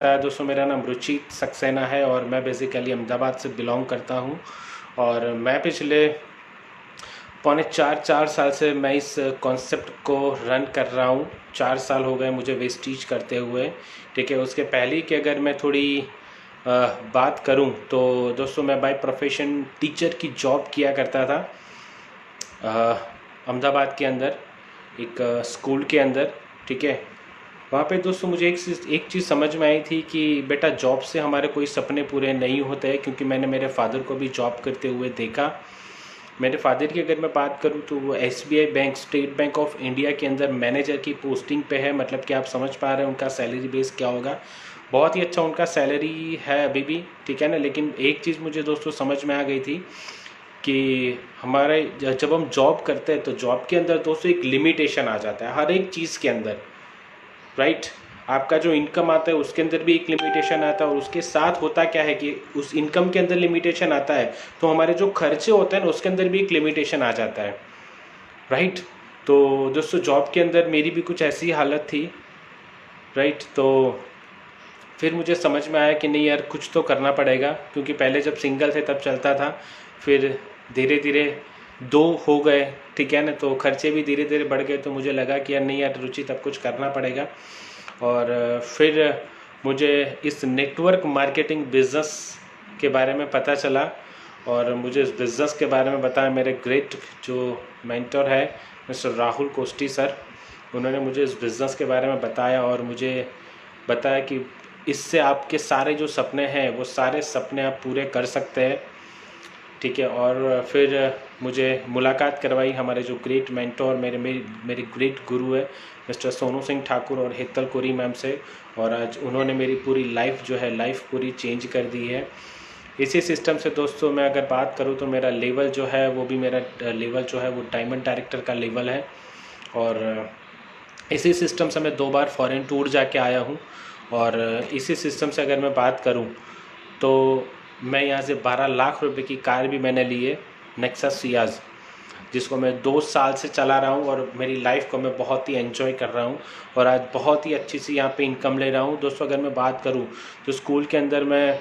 दोस्तों, मेरा नाम रुचित सक्सेना है और मैं बेसिकली अहमदाबाद से बिलोंग करता हूँ। और मैं पिछले पौने चार साल से मैं इस कॉन्सेप्ट को रन कर रहा हूँ। 4 साल हो गए मुझे वेस्टीज करते हुए। ठीक है, उसके पहले की अगर मैं थोड़ी बात करूँ तो दोस्तों, मैं बाय प्रोफेशन टीचर की जॉब किया करता था अहमदाबाद के अंदर, एक स्कूल के अंदर। ठीक है, वहाँ पे दोस्तों मुझे एक चीज़ समझ में आई थी कि बेटा, जॉब से हमारे कोई सपने पूरे नहीं होते हैं। क्योंकि मैंने मेरे फादर को भी जॉब करते हुए देखा। मेरे फादर की अगर मैं बात करूँ तो वो SBI bank, state bank of India के अंदर मैनेजर की पोस्टिंग पे है। मतलब कि आप समझ पा रहे हैं उनका सैलरी बेस क्या होगा। बहुत ही अच्छा उनका सैलरी है अभी भी, ठीक है ना। लेकिन एक चीज़ मुझे दोस्तों समझ में आ गई थी कि हमारे जब हम जॉब करते हैं तो जॉब के अंदर दोस्तों एक लिमिटेशन आ जाता है हर एक चीज़ के अंदर, राइट। आपका जो इनकम आता है उसके अंदर भी एक लिमिटेशन आता है, और उसके साथ होता क्या है कि उस इनकम के अंदर लिमिटेशन आता है तो हमारे जो खर्चे होते हैं ना उसके अंदर भी एक लिमिटेशन आ जाता है, राइट। तो दोस्तों, जॉब के अंदर मेरी भी कुछ ऐसी हालत थी, राइट। तो फिर मुझे समझ में आया कि नहीं यार, कुछ तो करना पड़ेगा। क्योंकि पहले जब सिंगल थे तब चलता था, फिर धीरे धीरे 2 हो गए, ठीक है ना, तो खर्चे भी धीरे धीरे बढ़ गए। तो मुझे लगा कि यार नहीं यार रुचि, तब कुछ करना पड़ेगा। और फिर मुझे इस नेटवर्क मार्केटिंग बिज़नेस के बारे में पता चला, और मुझे इस बिज़नेस के बारे में बताया मेरे ग्रेट जो मेंटर है मिस्टर राहुल कोष्टी सर। उन्होंने मुझे इस बिज़नेस के बारे में बताया और मुझे बताया कि इससे आपके सारे जो सपने हैं वो सारे सपने आप पूरे कर सकते हैं, ठीक है। और फिर मुझे मुलाकात करवाई हमारे जो ग्रेट मेंटोर, मेरे ग्रेट गुरु है मिस्टर सोनू सिंह ठाकुर और हेतल कोरी मैम से। और आज उन्होंने मेरी पूरी लाइफ जो है पूरी चेंज कर दी है। इसी सिस्टम से दोस्तों, मैं अगर बात करूँ तो मेरा लेवल जो है वो भी, मेरा लेवल जो है वो डायमंड डायरेक्टर का लेवल है। और इसी सिस्टम से मैं 2 बार फॉरेन टूर जाके आया हूँ। और इसी सिस्टम से अगर मैं बात करूँ तो मैं यहाँ से 12 लाख रुपए की कार भी मैंने ली है, नेक्सा सियाज, जिसको मैं 2 साल से चला रहा हूँ और मेरी लाइफ को मैं बहुत ही एंजॉय कर रहा हूँ। और आज बहुत ही अच्छी सी यहाँ पे इनकम ले रहा हूँ। दोस्तों, अगर मैं बात करूँ तो स्कूल के अंदर मैं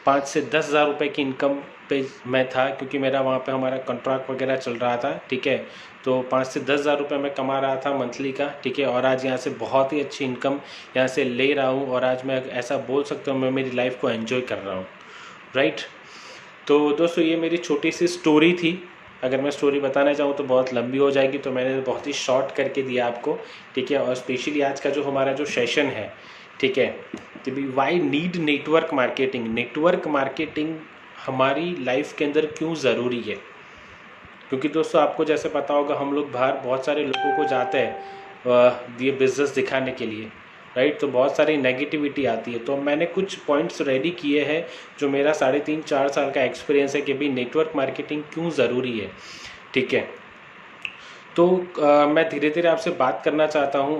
5 से 10 हज़ार रुपये की इनकम पे मैं था, क्योंकि मेरा वहाँ पे हमारा कॉन्ट्रैक्ट वगैरह चल रहा था, ठीक है। तो 5 से 10 हज़ार रुपये मैं कमा रहा था मंथली का, ठीक है। और आज यहाँ से बहुत ही अच्छी इनकम यहाँ से ले रहा हूँ, और आज मैं ऐसा बोल सकता हूँ मैं मेरी लाइफ को एंजॉय कर रहा हूँ, राइट। तो दोस्तों, ये मेरी छोटी सी स्टोरी थी। अगर मैं स्टोरी बताना चाहूँ तो बहुत लंबी हो जाएगी, तो मैंने बहुत ही शॉर्ट करके दिया आपको, ठीक है। और स्पेशली आज का जो हमारा जो सेशन है, ठीक है, तो भी why need network marketing, network marketing हमारी लाइफ के अंदर क्यों ज़रूरी है। क्योंकि दोस्तों, आपको जैसे पता होगा, हम लोग बाहर बहुत सारे लोगों को जाते हैं ये बिज़नेस दिखाने के लिए, राइट। तो बहुत सारी नेगेटिविटी आती है। तो मैंने कुछ पॉइंट्स रेडी किए हैं जो मेरा 3.5-4 साल का एक्सपीरियंस है कि भाई नेटवर्क मार्केटिंग क्यों ज़रूरी है, ठीक है। तो मैं धीरे धीरे आपसे बात करना चाहता हूँ।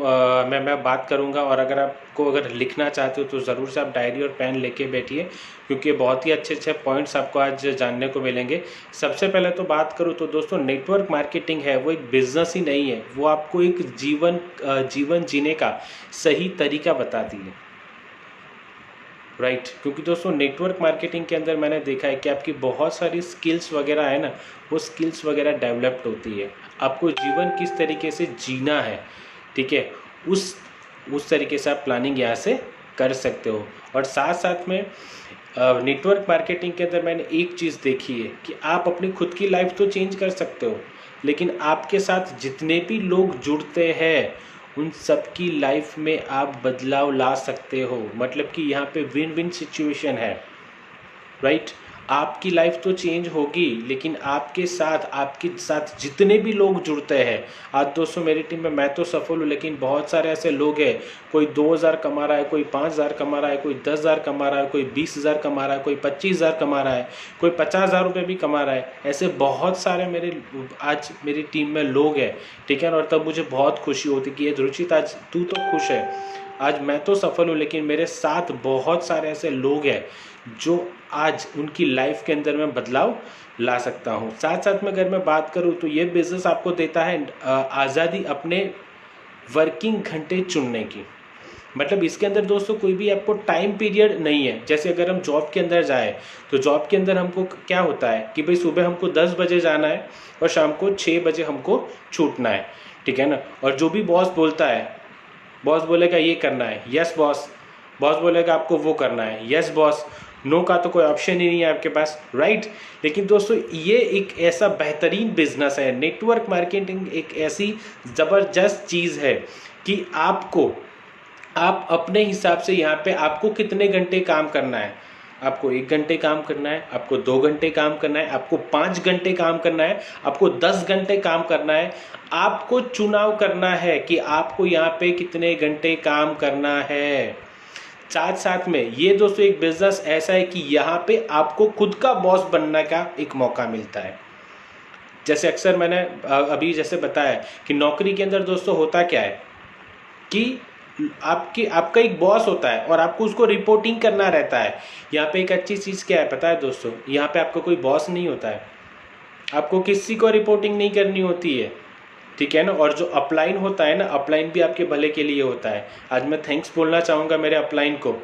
मैं बात करूँगा, और अगर लिखना चाहते हो तो ज़रूर से आप डायरी और पेन लेके बैठिए, क्योंकि बहुत ही अच्छे अच्छे पॉइंट्स आपको आज जानने को मिलेंगे। सबसे पहले तो बात करूँ तो दोस्तों, नेटवर्क मार्केटिंग है वो एक बिज़नेस ही नहीं है, वो आपको एक जीवन जीने का सही तरीका बताती है, राइट। क्योंकि दोस्तों, नेटवर्क मार्केटिंग के अंदर मैंने देखा है कि आपकी बहुत सारी स्किल्स वगैरह है ना, वो स्किल्स वगैरह डेवलप्ड होती है। आपको जीवन किस तरीके से जीना है, ठीक है, उस तरीके से आप प्लानिंग यहाँ से कर सकते हो। और साथ साथ में नेटवर्क मार्केटिंग के अंदर मैंने एक चीज़ देखी है कि आप अपनी खुद की लाइफ तो चेंज कर सकते हो, लेकिन आपके साथ जितने भी लोग जुड़ते हैं उन सब की लाइफ में आप बदलाव ला सकते हो। मतलब कि यहाँ पे विन विन सिचुएशन है, राइट। आपकी लाइफ तो चेंज होगी, लेकिन आपके साथ जितने भी लोग जुड़ते हैं। आज दोस्तों, मेरी टीम में मैं तो सफल हूँ, लेकिन बहुत सारे ऐसे लोग हैं, कोई 2,000 कमा रहा है, कोई 5,000 कमा रहा है, कोई 10,000 कमा रहा है, कोई 20,000 कमा रहा है, कोई 25,000 कमा रहा है, कोई 50,000 रुपये भी कमा रहा है। ऐसे बहुत सारे आज मेरी टीम में लोग हैं, ठीक है। और तब मुझे बहुत खुशी होती कि ये रुचित, आज तू तो खुश है, आज मैं तो सफल हूँ, लेकिन मेरे साथ बहुत सारे ऐसे लोग हैं जो आज उनकी लाइफ के अंदर मैं बदलाव ला सकता हूँ। साथ साथ में अगर मैं बात करूँ तो ये बिज़नेस आपको देता है आज़ादी अपने वर्किंग घंटे चुनने की। मतलब इसके अंदर दोस्तों कोई भी आपको टाइम पीरियड नहीं है। जैसे अगर हम जॉब के अंदर जाए तो जॉब के अंदर हमको क्या होता है कि भाई सुबह हमको 10 बजे जाना है और शाम को 6 बजे हमको छूटना है, ठीक है ना। और जो भी बॉस बोलता है, बॉस बोलेगा ये करना है, यस बॉस, बॉस बोलेगा आपको वो करना है, यस बॉस, नो का तो कोई ऑप्शन ही नहीं है आपके पास, राइट। लेकिन दोस्तों ये एक ऐसा बेहतरीन बिजनेस है, नेटवर्क मार्केटिंग एक ऐसी ज़बरदस्त चीज़ है कि आप अपने हिसाब से यहाँ पे आपको कितने घंटे काम करना है, आपको 1 घंटे काम करना है, आपको 2 घंटे काम करना है, आपको 5 घंटे काम करना है, आपको 10 घंटे काम करना है, आपको चुनाव करना है कि आपको यहाँ पे कितने घंटे काम करना है। साथ साथ में ये दोस्तों एक बिजनेस ऐसा है कि यहाँ पे आपको खुद का बॉस बनने का एक मौका मिलता है। जैसे अक्सर मैंने अभी जैसे बताया कि नौकरी के अंदर दोस्तों होता क्या है कि आपका एक बॉस होता है और आपको उसको रिपोर्टिंग करना रहता है। यहाँ पे एक अच्छी चीज़ क्या है पता है दोस्तों, यहाँ पे आपको कोई बॉस नहीं होता है, आपको किसी को रिपोर्टिंग नहीं करनी होती है, ठीक है ना। और जो अपलाइन होता है ना, अपलाइन भी आपके भले के लिए होता है। आज मैं थैंक्स बोलना चाहूँगा मेरे अपलाइन को,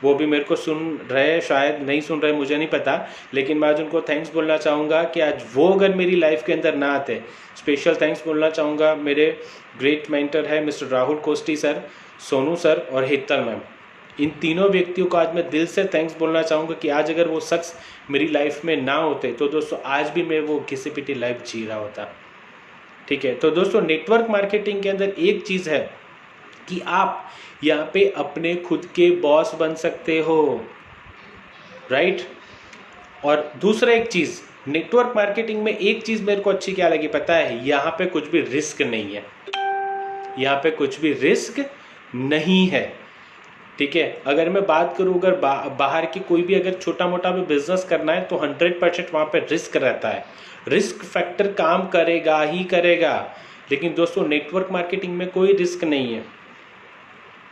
वो भी मेरे को सुन रहे, शायद नहीं सुन रहे मुझे नहीं पता, लेकिन मैं आज उनको थैंक्स बोलना चाहूँगा कि आज वो अगर मेरी लाइफ के अंदर ना आते। स्पेशल थैंक्स बोलना चाहूँगा मेरे ग्रेट मेंटर है mister Rahul costly sir, Sonu sir और हेतल मैम। इन तीनों व्यक्तियों को आज मैं दिल से थैंक्स बोलना चाहूँगा कि आज अगर वो शख्स मेरी लाइफ में ना होते तो दोस्तों आज भी मैं वो घिसी पिटी लाइफ जी रहा होता, ठीक है। तो दोस्तों नेटवर्क मार्केटिंग के अंदर एक चीज़ है कि आप यहाँ पे अपने खुद के बॉस बन सकते हो, राइट। और दूसरा एक चीज़ नेटवर्क मार्केटिंग में एक चीज़ मेरे को अच्छी क्या लगी पता है, यहाँ पे कुछ भी रिस्क नहीं है, यहाँ पे कुछ भी रिस्क नहीं है, ठीक है। अगर मैं बात करूँ अगर बाहर की कोई भी अगर छोटा मोटा भी बिजनेस करना है तो 100% वहाँ पे रिस्क रहता है, रिस्क फैक्टर काम करेगा ही करेगा। लेकिन दोस्तों नेटवर्क मार्केटिंग में कोई रिस्क नहीं है,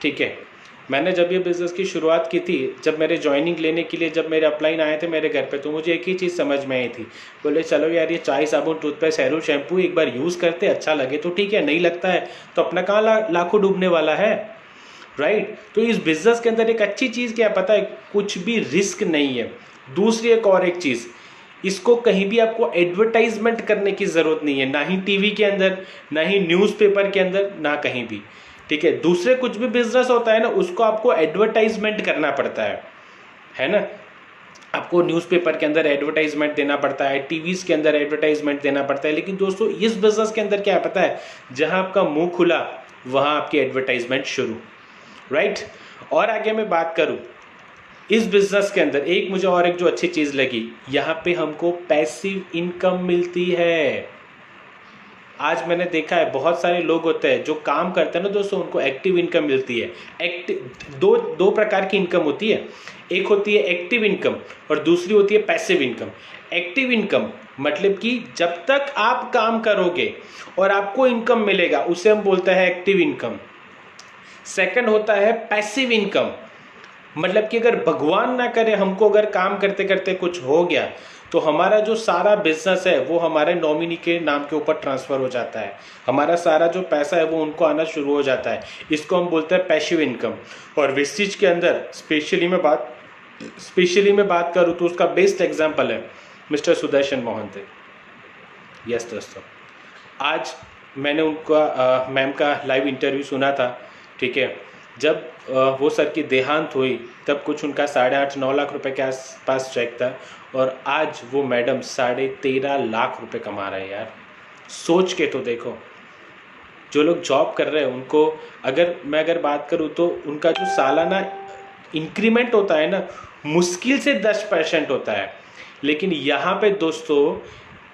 ठीक है। मैंने जब ये बिज़नेस की शुरुआत की थी, जब मेरे ज्वाइनिंग लेने के लिए जब मेरे अपलाइन आए थे मेरे घर पे, तो मुझे एक ही चीज़ समझ में आई थी, बोले चलो यार ये चाय साबुन टूथपेस्ट हेयर शैम्पू एक बार यूज़ करते, अच्छा लगे तो ठीक है, नहीं लगता है तो अपना कहाँ लाखों डूबने वाला है, राइट। तो इस बिज़नेस के अंदर एक अच्छी चीज़ क्या पता है, कुछ भी रिस्क नहीं है। दूसरी एक चीज़, इसको कहीं भी आपको एडवर्टाइजमेंट करने की ज़रूरत नहीं है, ना ही टीवी के अंदर, ना ही न्यूज़पेपर के अंदर, ना कहीं भी, ठीक है। दूसरे कुछ भी बिजनेस होता है ना उसको आपको एडवर्टाइजमेंट करना पड़ता है ना। आपको न्यूज़पेपर के अंदर एडवर्टाइजमेंट देना पड़ता है, टीवीज़ के अंदर एडवर्टाइजमेंट देना पड़ता है। लेकिन दोस्तों इस बिज़नेस के अंदर क्या है पता है, जहां आपका मुंह खुला वहां आपकी एडवर्टाइजमेंट शुरू, राइट। और आगे मैं बात करूं इस बिज़नेस के अंदर एक मुझे और एक जो अच्छी चीज़ लगी, यहाँ पे हमको पैसिव इनकम मिलती है। आज मैंने देखा है बहुत सारे लोग होते हैं जो काम करते हैं ना दोस्तों, उनको एक्टिव इनकम मिलती है। दो प्रकार की इनकम होती है, एक होती है एक्टिव इनकम और दूसरी होती है पैसिव इनकम। एक्टिव इनकम मतलब कि जब तक आप काम करोगे और आपको इनकम मिलेगा उसे हम बोलते हैं एक्टिव इनकम। सेकंड होता है पैसिव इनकम, मतलब कि अगर भगवान ना करे हमको अगर काम करते करते कुछ हो गया तो हमारा जो सारा बिजनेस है वो हमारे नॉमिनी के नाम के ऊपर ट्रांसफ़र हो जाता है, हमारा सारा जो पैसा है वो उनको आना शुरू हो जाता है। इसको हम बोलते हैं पैसिव इनकम। और विस्टिज के अंदर स्पेशली मैं बात करूँ तो उसका बेस्ट एग्जाम्पल है मिस्टर सुदर्शन मोहंती। यस दोस्तों, आज मैंने उनका मैम का लाइव इंटरव्यू सुना था, ठीक है। जब वो सर की देहांत हुई तब कुछ उनका 8.5-9 लाख रुपए के आसपास चेक था और आज वो मैडम 13.5 लाख रुपए कमा रहे हैं यार। सोच के तो देखो, जो लोग जॉब कर रहे हैं उनको अगर बात करूँ तो उनका जो सालाना इंक्रीमेंट होता है ना मुश्किल से 10% होता है। लेकिन यहाँ पे दोस्तों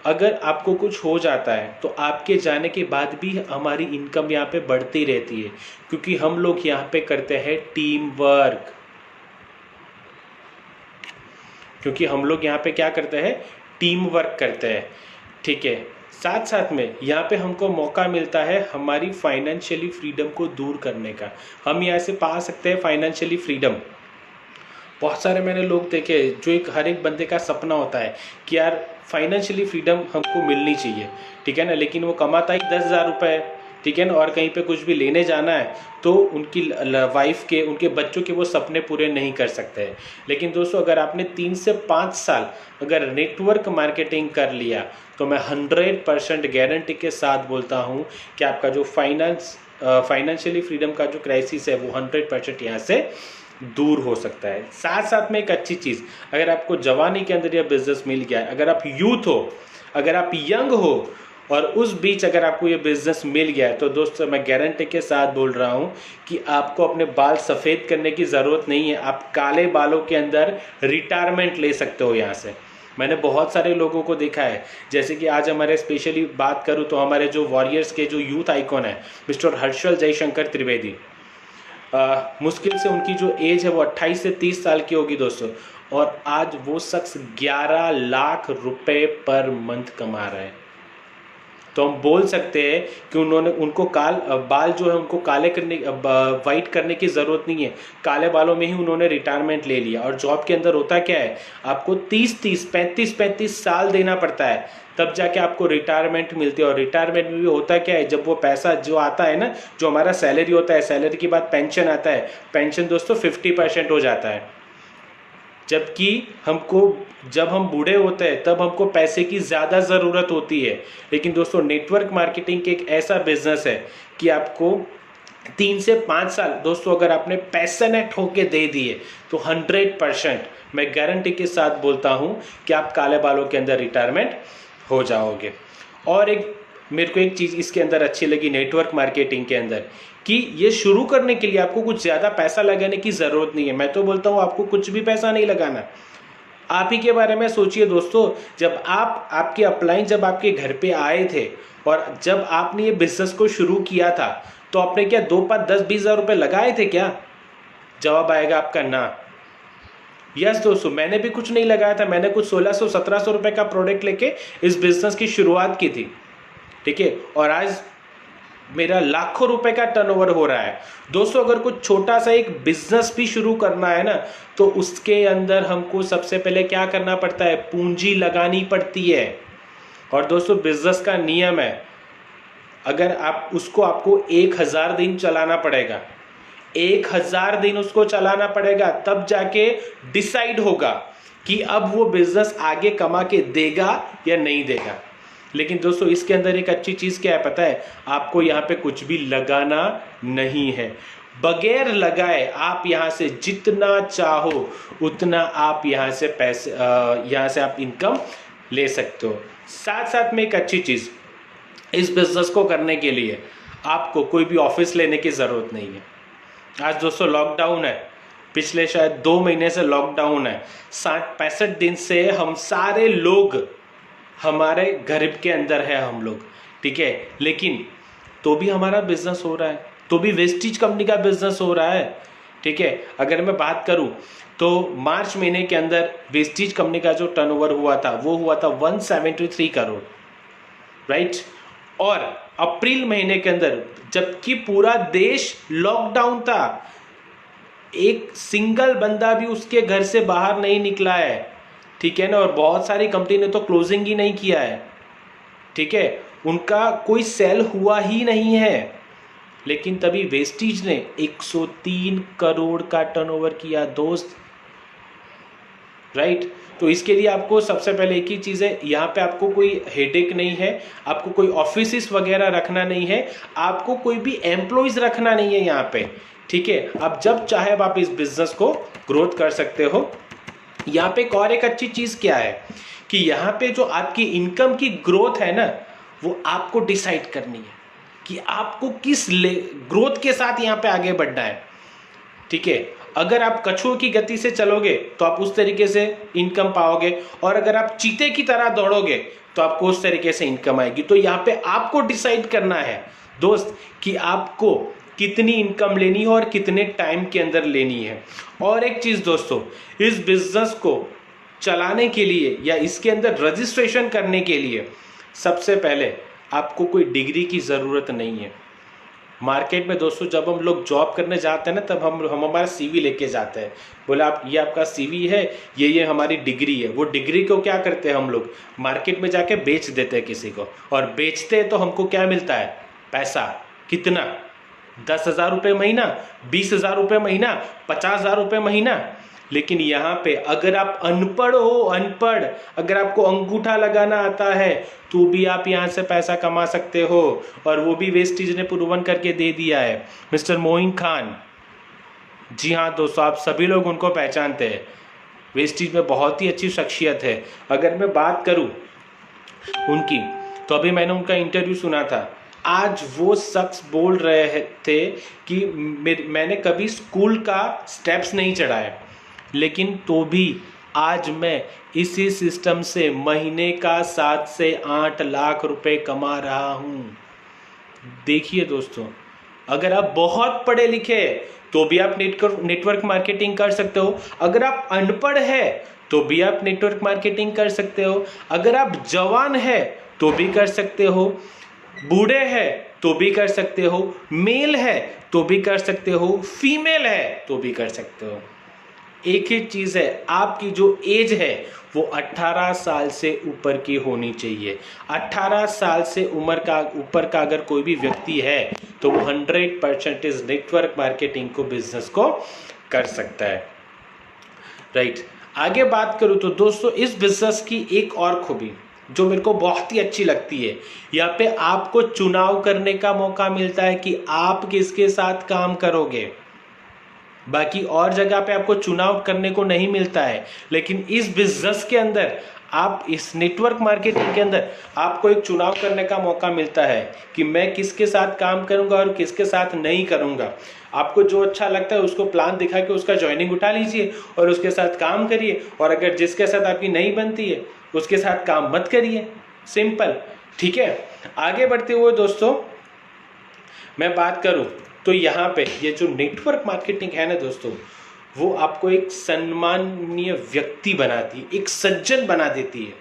अगर आपको कुछ हो जाता है तो आपके जाने के बाद भी हमारी इनकम यहाँ पे बढ़ती रहती है, क्योंकि हम लोग यहाँ पे करते हैं टीम वर्क। क्योंकि हम लोग यहाँ पे क्या करते हैं, टीम वर्क करते हैं, ठीक है। साथ साथ में यहाँ पे हमको मौका मिलता है हमारी फाइनेंशियली फ्रीडम को दूर करने का। हम यहाँ से पा सकते हैं फाइनेंशियली फ्रीडम। बहुत सारे मैंने लोग देखे जो हर एक बंदे का सपना होता है कि यार फाइनेंशियली फ्रीडम हमको मिलनी चाहिए, ठीक है ना। लेकिन वो कमाता ही 10,000 रुपये, ठीक है ना, और कहीं पे कुछ भी लेने जाना है तो उनकी वाइफ के, उनके बच्चों के वो सपने पूरे नहीं कर सकते हैं। लेकिन दोस्तों अगर आपने 3 से 5 साल अगर नेटवर्क मार्केटिंग कर लिया तो मैं 100% गारंटी के साथ बोलता हूँ कि आपका जो फाइनेंशियली फ्रीडम का जो क्राइसिस है वो 100% यहाँ से दूर हो सकता है। साथ साथ में एक अच्छी चीज़, अगर आपको जवानी के अंदर यह बिजनेस मिल गया है, अगर आप यूथ हो, अगर आप यंग हो और उस बीच अगर आपको ये बिजनेस मिल गया है तो दोस्तों मैं गारंटी के साथ बोल रहा हूँ कि आपको अपने बाल सफ़ेद करने की ज़रूरत नहीं है। आप काले बालों के अंदर रिटायरमेंट ले सकते हो यहाँ से। मैंने बहुत सारे लोगों को देखा है, जैसे कि आज हमारे स्पेशली बात करूँ तो हमारे जो वॉरियर्स के जो यूथ आइकॉन है मिस्टर हर्षल जयशंकर त्रिवेदी, मुश्किल से उनकी जो एज है वो 28 से 30 साल की होगी दोस्तों, और आज वो शख्स 11 लाख रुपए पर मंथ कमा रहे हैं। तो हम बोल सकते हैं कि उनको बाल जो है उनको काले करने, वाइट करने की ज़रूरत नहीं है, काले बालों में ही उन्होंने रिटायरमेंट ले लिया। और जॉब के अंदर होता क्या है, आपको 30-30, 35-35 साल देना पड़ता है तब जाके आपको रिटायरमेंट मिलती है। और रिटायरमेंट में भी होता क्या है, जब वो पैसा जो आता है ना, जो हमारा सैलरी होता है, सैलरी के बाद पेंशन आता है, पेंशन दोस्तों 50% हो जाता है। जबकि जब हम बूढ़े होते हैं तब हमको पैसे की ज़्यादा ज़रूरत होती है। लेकिन दोस्तों नेटवर्क मार्केटिंग एक ऐसा बिजनेस है कि आपको 3 से 5 साल दोस्तों अगर आपने पैशनेट होके दे दिए तो 100% मैं गारंटी के साथ बोलता हूँ कि आप काले बालों के अंदर रिटायरमेंट हो जाओगे। और मेरे को एक चीज़ इसके अंदर अच्छी लगी नेटवर्क मार्केटिंग के अंदर, कि ये शुरू करने के लिए आपको कुछ ज़्यादा पैसा लगाने की ज़रूरत नहीं है। मैं तो बोलता हूँ आपको कुछ भी पैसा नहीं लगाना। आप ही के बारे में सोचिए दोस्तों, जब आपके अपलाइन जब आपके घर पे आए थे और जब आपने ये बिजनेस को शुरू किया था तो आपने क्या 2, 5, 10, 20 हज़ार रुपये लगाए थे क्या? जवाब आएगा आपका ना। यस दोस्तों, मैंने भी कुछ नहीं लगाया था। मैंने कुछ 1600-1700 रुपये का प्रोडक्ट लेके इस बिजनेस की शुरुआत की थी, ठीक है, और आज मेरा लाखों रुपए का टर्नओवर हो रहा है। दोस्तों अगर कुछ छोटा सा एक बिजनेस भी शुरू करना है ना तो उसके अंदर हमको सबसे पहले क्या करना पड़ता है, पूंजी लगानी पड़ती है। और दोस्तों बिजनेस का नियम है, अगर आपको 1000 दिन चलाना पड़ेगा, 1000 दिन उसको चलाना पड़ेगा, तब जाके डिसाइड होगा कि अब वो बिजनेस आगे कमा के देगा या नहीं देगा। लेकिन दोस्तों इसके अंदर एक अच्छी चीज़ क्या है पता है, आपको यहाँ पे कुछ भी लगाना नहीं है। बगैर लगाए आप यहाँ से जितना चाहो उतना आप यहाँ से यहाँ से आप इनकम ले सकते हो। साथ साथ में एक अच्छी चीज़, इस बिजनेस को करने के लिए आपको कोई भी ऑफिस लेने की ज़रूरत नहीं है। आज दोस्तों लॉकडाउन है, पिछले शायद 2 महीने से लॉकडाउन है, 60-65 दिन से हम सारे लोग हमारे घर के अंदर है हम लोग, ठीक है, लेकिन तो भी हमारा बिजनेस हो रहा है, तो भी वेस्टीज कंपनी का बिजनेस हो रहा है, ठीक है। अगर मैं बात करूं तो मार्च महीने के अंदर वेस्टीज कंपनी का जो टर्नओवर हुआ था वो हुआ था 173 करोड़, राइट। और अप्रैल महीने के अंदर जबकि पूरा देश लॉकडाउन था, एक सिंगल बंदा भी उसके घर से बाहर नहीं निकला है, ठीक है ना, और बहुत सारी कंपनी ने तो क्लोजिंग ही नहीं किया है, ठीक है, उनका कोई सेल हुआ ही नहीं है। लेकिन तभी वेस्टीज ने 103 करोड़ का टर्नओवर किया दोस्त, राइट। तो इसके लिए आपको सबसे पहले एक ही चीज़ है, यहाँ पे आपको कोई हेडेक नहीं है, आपको कोई ऑफिस वगैरह रखना नहीं है, आपको कोई भी एम्प्लॉयज रखना नहीं है यहाँ पे, ठीक है। आप जब चाहे आप इस बिजनेस को ग्रोथ कर सकते हो। यहाँ पे एक अच्छी चीज़ क्या है कि यहाँ पे जो आपकी इनकम की ग्रोथ है ना वो आपको डिसाइड करनी है कि आपको किस ग्रोथ के साथ यहाँ पे आगे बढ़ना है, ठीक है। अगर आप कछुओं की गति से चलोगे तो आप उस तरीके से इनकम पाओगे, और अगर आप चीते की तरह दौड़ोगे तो आपको उस तरीके से इनकम आएगी। तो यहाँ पे आपको डिसाइड करना है दोस्त कि आपको कितनी इनकम लेनी है और कितने टाइम के अंदर लेनी है। और एक चीज़ दोस्तों, इस बिजनेस को चलाने के लिए या इसके अंदर रजिस्ट्रेशन करने के लिए सबसे पहले आपको कोई डिग्री की ज़रूरत नहीं है। मार्केट में दोस्तों जब हम लोग जॉब करने जाते हैं ना तब हम हमारा सीवी लेके जाते हैं, बोले आप ये आपका सीवी है, ये हमारी डिग्री है। वो डिग्री को क्या करते हैं हम लोग मार्केट में जाके बेच देते हैं किसी को, और बेचते हैं तो हमको क्या मिलता है, पैसा, कितना? 10,000 रुपये महीना, 20,000 रुपये महीना, 50,000 रुपये महीना। लेकिन यहाँ पे अगर आप अनपढ़ हो, अनपढ़, अगर आपको अंगूठा लगाना आता है तो भी आप यहाँ से पैसा कमा सकते हो, और वो भी वेस्टीज ने प्रूवन करके दे दिया है। मिस्टर मोइन खान, जी हाँ दोस्तों, आप सभी लोग उनको पहचानते हैं। वेस्टीज में बहुत ही अच्छी शख्सियत है। अगर मैं बात करूँ उनकी, तो अभी मैंने उनका इंटरव्यू सुना था। आज वो शख्स बोल रहे थे कि मैंने कभी स्कूल का स्टेप्स नहीं चढ़ाया, लेकिन तो भी आज मैं इसी सिस्टम से महीने का 7 से 8 लाख रुपए कमा रहा हूँ। देखिए दोस्तों, अगर आप बहुत पढ़े लिखे तो भी आप नेटवर्क मार्केटिंग कर सकते हो। अगर आप अनपढ़ है तो भी आप नेटवर्क मार्केटिंग कर सकते हो। अगर आप जवान है तो भी कर सकते हो, बूढ़े हैं तो भी कर सकते हो, मेल है तो भी कर सकते हो, फीमेल है तो भी कर सकते हो। एक ही चीज़ है, आपकी जो एज है वो 18 साल से ऊपर की होनी चाहिए। 18 साल से ऊपर का अगर कोई भी व्यक्ति है तो वो 100% इस नेटवर्क मार्केटिंग को, बिजनेस को कर सकता है। राइट, आगे बात करूँ तो दोस्तों, इस बिजनेस की एक और खूबी जो मेरे को बहुत ही अच्छी लगती है, यहाँ पे आपको चुनाव करने का मौका मिलता है कि आप किसके साथ काम करोगे। बाकी और जगह पे आपको चुनाव करने को नहीं मिलता है, लेकिन इस बिजनेस के अंदर, आप इस नेटवर्क मार्केटिंग के अंदर आपको एक चुनाव करने का मौका मिलता है कि मैं किसके साथ काम करूंगा और किसके साथ नहीं करूंगा। आपको जो अच्छा लगता है उसको प्लान दिखा के उसका ज्वाइनिंग उठा लीजिए और उसके साथ काम करिए, और अगर जिसके साथ आपकी नहीं बनती है उसके साथ काम मत करिए। सिंपल, ठीक है। आगे बढ़ते हुए दोस्तों मैं बात करूं तो यहाँ पे ये जो नेटवर्क मार्केटिंग है ना दोस्तों, वो आपको एक सम्माननीय व्यक्ति बनाती है, एक सज्जन बना देती है।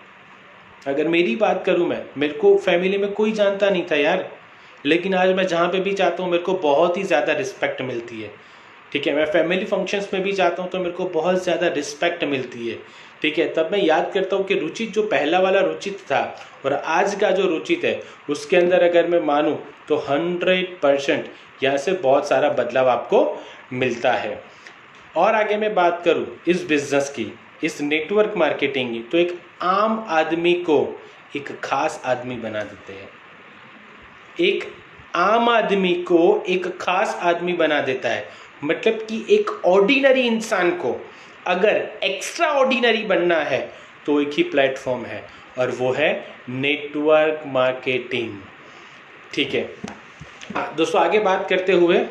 अगर मेरी बात करूं, मेरे को फैमिली में कोई जानता नहीं था यार, लेकिन आज मैं जहाँ पे भी जाता हूँ मेरे को बहुत ही ज़्यादा रिस्पेक्ट मिलती है। ठीक है, मैं फैमिली फंक्शंस में भी जाता हूँ तो मेरे को बहुत ज़्यादा रिस्पेक्ट मिलती है। ठीक है, तब मैं याद करता हूँ कि रुचित जो पहला वाला रुचित था और आज का जो रुचित है, उसके अंदर अगर मैं मानूँ तो 100% यहाँ से बहुत सारा बदलाव आपको मिलता है। और आगे मैं बात करूँ इस बिज़नेस की, इस नेटवर्क मार्केटिंग की, तो एक आम आदमी को एक खास आदमी बना देते हैं। एक आम आदमी को एक खास आदमी बना देता है, मतलब कि एक ऑर्डिनरी इंसान को अगर एक्स्ट्रा ऑर्डिनरी बनना है तो एक ही प्लेटफॉर्म है, और वो है नेटवर्क मार्केटिंग। ठीक है दोस्तों, आगे बात करते हुए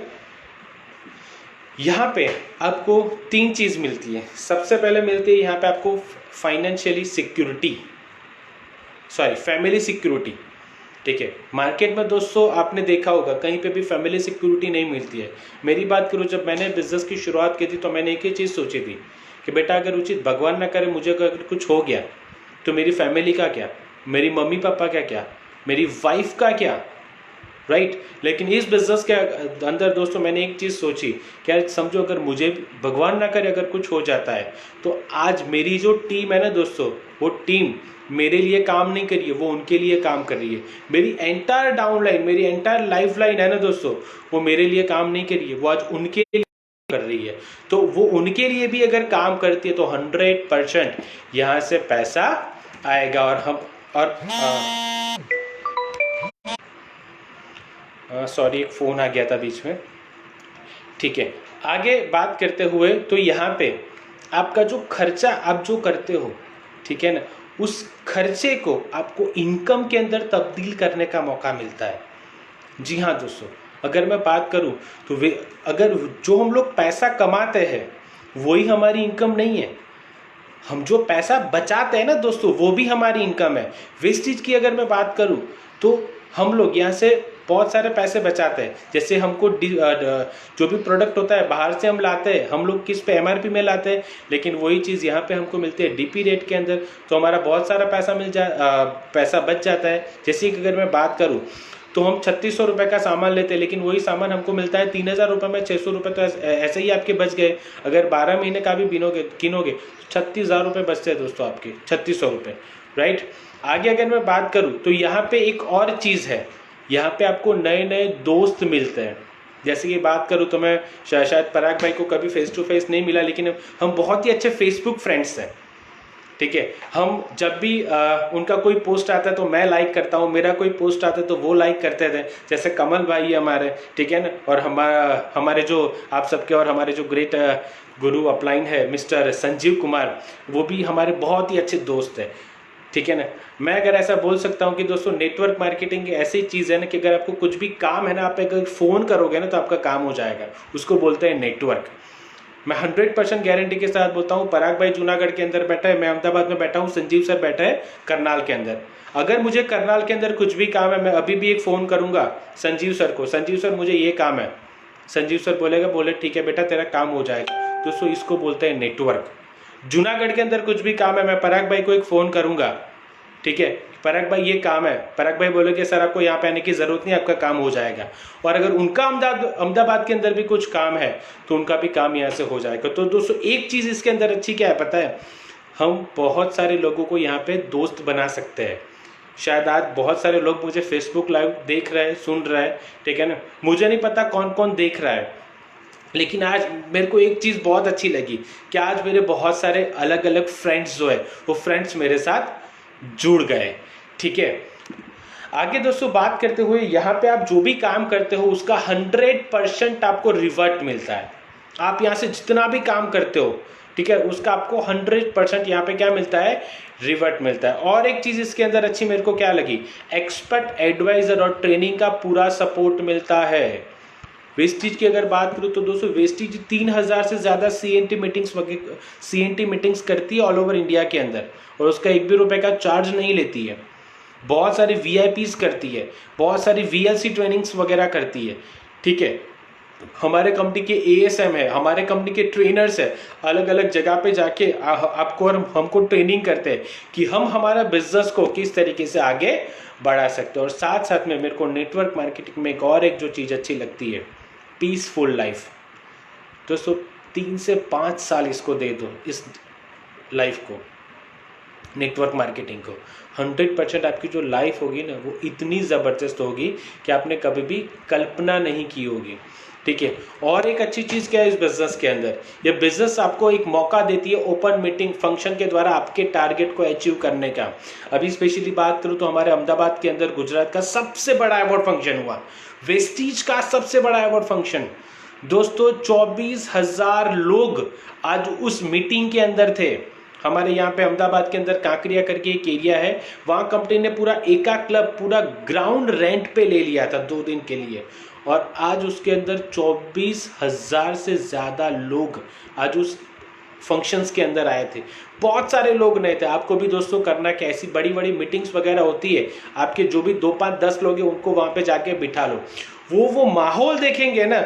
यहाँ पे आपको 3 चीज़ मिलती है। सबसे पहले मिलती है यहाँ पे आपको फाइनेंशियली सिक्योरिटी, फैमिली सिक्योरिटी। ठीक है, मार्केट में दोस्तों आपने देखा होगा कहीं पे भी फैमिली सिक्योरिटी नहीं मिलती है। मेरी बात करूँ, जब मैंने बिजनेस की शुरुआत की थी तो मैंने एक ही चीज़ सोची थी कि बेटा अगर उचित भगवान ना करे मुझे अगर कुछ हो गया तो मेरी फैमिली का क्या, मेरी मम्मी पापा का क्या, मेरी वाइफ का क्या, राइट। लेकिन इस बिजनेस के अंदर दोस्तों मैंने एक चीज़ सोची, क्या समझो अगर मुझे भगवान ना करे अगर कुछ हो जाता है तो आज मेरी जो टीम है ना दोस्तों, वो टीम मेरे लिए काम नहीं कर रही है, वो उनके लिए काम कर रही है। मेरी एंटायर डाउनलाइन, मेरी एंटायर लाइफ लाइन है ना दोस्तों, वो मेरे लिए काम नहीं कर रही है, वो आज उनके लिए कर रही है। तो वो उनके लिए भी अगर काम करती है तो 100% यहाँ से पैसा आएगा। और हम सॉरी एक फ़ोन आ गया था बीच में। ठीक है, आगे बात करते हुए तो यहाँ पे आपका जो खर्चा आप जो करते हो, ठीक है ना, उस खर्चे को आपको इनकम के अंदर तब्दील करने का मौका मिलता है। जी हाँ दोस्तों, अगर मैं बात करूं तो अगर जो हम लोग पैसा कमाते हैं वही हमारी इनकम नहीं है, हम जो पैसा बचाते हैं ना दोस्तों वो भी हमारी इनकम है। वेस्टेज की अगर मैं बात करूं तो हम लोग यहाँ से बहुत सारे पैसे बचाते हैं। जैसे हमको जो भी प्रोडक्ट होता है बाहर से हम लाते हैं, हम लोग किस पे MRP में लाते हैं, लेकिन वही चीज़ यहाँ पे हमको मिलती है DP रेट के अंदर, तो हमारा बहुत सारा पैसा बच जाता है। जैसे कि अगर मैं बात करूँ तो हम 3600 रुपये का सामान लेते हैं, लेकिन वही सामान हमको मिलता है 3000 रुपये में। 600 रुपये तो ऐसे ही आपके बच गए। अगर 12 महीने का भी गिनोगे 36,000 रुपये बचते हैं दोस्तों आपके, 3600 रुपये, राइट। आगे अगर मैं बात करूं तो यहाँ पे एक और चीज़ है यहाँ पे आपको नए नए दोस्त मिलते हैं। जैसे कि बात करूँ तो मैं शायद पराग भाई को कभी फेस टू फेस नहीं मिला, लेकिन हम बहुत ही अच्छे फेसबुक फ्रेंड्स हैं। ठीक है, हम जब भी उनका कोई पोस्ट आता है तो मैं लाइक करता हूँ, मेरा कोई पोस्ट आता है तो वो लाइक करते थे। जैसे कमल भाई हमारे, ठीक है ना, और हमारे जो आप सबके और हमारे जो ग्रेट गुरु अपलाइन है मिस्टर संजीव कुमार, वो भी हमारे बहुत ही अच्छे दोस्त हैं। ठीक है ना, मैं अगर ऐसा बोल सकता हूँ कि दोस्तों नेटवर्क मार्केटिंग ऐसी चीज़ है ना कि अगर आपको कुछ भी काम है ना, आप अगर फ़ोन करोगे ना तो आपका काम हो जाएगा, उसको बोलते हैं नेटवर्क। मैं 100% गारंटी के साथ बोलता हूँ, पराग भाई जूनागढ़ के अंदर बैठा है, मैं अहमदाबाद में बैठा हूँ, संजीव सर बैठा है करनाल के अंदर। अगर मुझे करनाल के अंदर कुछ भी काम है, मैं अभी भी एक फ़ोन करूँगा संजीव सर को, संजीव सर मुझे ये काम है, संजीव सर बोले ठीक है बेटा तेरा काम हो जाएगा। दोस्तों इसको बोलते हैं नेटवर्क। जूनागढ़ के अंदर कुछ भी काम है, मैं पराग भाई को एक फ़ोन करूँगा, ठीक है पराग भाई ये काम है, पराग भाई बोले कि सर आपको यहाँ पे आने की ज़रूरत नहीं, आपका काम हो जाएगा। और अगर उनका अहमदाबाद के अंदर भी कुछ काम है तो उनका भी काम यहाँ से हो जाएगा। तो दोस्तों एक चीज़ इसके अंदर अच्छी क्या है पता है, हम बहुत सारे लोगों को यहाँ पे दोस्त बना सकते हैं। शायद आज बहुत सारे लोग मुझे फेसबुक लाइव देख रहे हैं, सुन रहे हैं, ठीक है ना, मुझे नहीं पता कौन कौन देख रहा है, लेकिन आज मेरे को एक चीज़ बहुत अच्छी लगी कि आज मेरे बहुत सारे अलग अलग फ्रेंड्स जो है वो फ्रेंड्स मेरे साथ जुड़ गए। ठीक है, आगे दोस्तों बात करते हुए, यहाँ पे आप जो भी काम करते हो उसका 100% आपको रिवर्ट मिलता है। आप यहाँ से जितना भी काम करते हो, ठीक है, उसका आपको 100% यहाँ पे क्या मिलता है, रिवर्ट मिलता है। और एक चीज़ इसके अंदर अच्छी मेरे को क्या लगी, एक्सपर्ट एडवाइजर और ट्रेनिंग का पूरा सपोर्ट मिलता है। वेस्टीज की अगर बात करूँ तो दोस्तों वेस्टीज 3000 से ज़्यादा CNT मीटिंग्स करती है ऑल ओवर इंडिया के अंदर, और उसका 1 भी रुपये का चार्ज नहीं लेती है। बहुत सारी VIPs करती है, बहुत सारी VLC ट्रेनिंग्स वगैरह करती है। ठीक है, हमारे कंपनी के ASM है, हमारे कंपनी के ट्रेनर्स है, अलग अलग जगह पे जाके आपको और हमको ट्रेनिंग करते हैं कि हम हमारा बिजनेस को किस तरीके से आगे बढ़ा सकते हैं। और साथ साथ में मेरे को नेटवर्क मार्केटिंग में एक जो चीज़ अच्छी लगती है, पीसफुल लाइफ। दोस्तों 3 से 5 साल इसको दे दो, इस लाइफ को, नेटवर्क मार्केटिंग को, 100% आपकी जो लाइफ होगी ना वो इतनी ज़बरदस्त होगी कि आपने कभी भी कल्पना नहीं की होगी। ठीक है, और एक अच्छी चीज़ क्या है इस बिज़नेस के अंदर, ये बिज़नेस आपको एक मौका देती है ओपन मीटिंग फंक्शन के द्वारा आपके टारगेट को अचीव करने का। अभी स्पेशली बात करूँ तो हमारे अहमदाबाद के अंदर गुजरात का सबसे बड़ा अवार्ड फंक्शन हुआ, वेस्टीज का सबसे बड़ा अवार्ड फंक्शन। दोस्तों 24,000 लोग आज उस मीटिंग के अंदर थे। हमारे यहाँ पे अहमदाबाद के अंदर कांकरिया करके एक एरिया है, वहाँ कंपनी ने पूरा एका क्लब पूरा ग्राउंड रेंट पे ले लिया था 2 दिन के लिए, और आज उसके अंदर 24,000 से ज़्यादा लोग आज उस फंक्शंस के अंदर आए थे। बहुत सारे लोग नहीं थे। आपको भी दोस्तों करना क्या, ऐसी बड़ी बड़ी मीटिंग्स वगैरह होती है, आपके जो भी 2, 5, 10 लोग हैं उनको वहाँ पे जाके बिठा लो, वो माहौल देखेंगे ना,